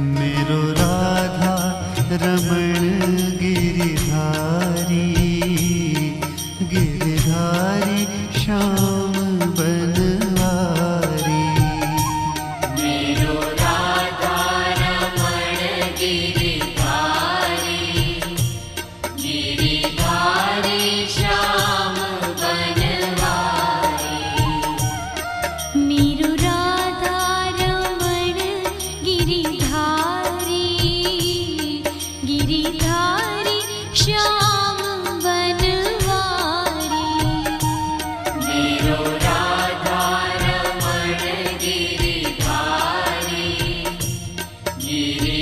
मेरो राधा रमण गिरिधारी, गिरिधारी श्याम बनवारी। मेरो राधा रमण गिरिधारी, गिरिधारी श्याम बनवारी। मेरो राधा रमण गिरिधारी, गिरिधारी श्याम बनवारी। मेरो राधा रमण गिरिधारी, गिरि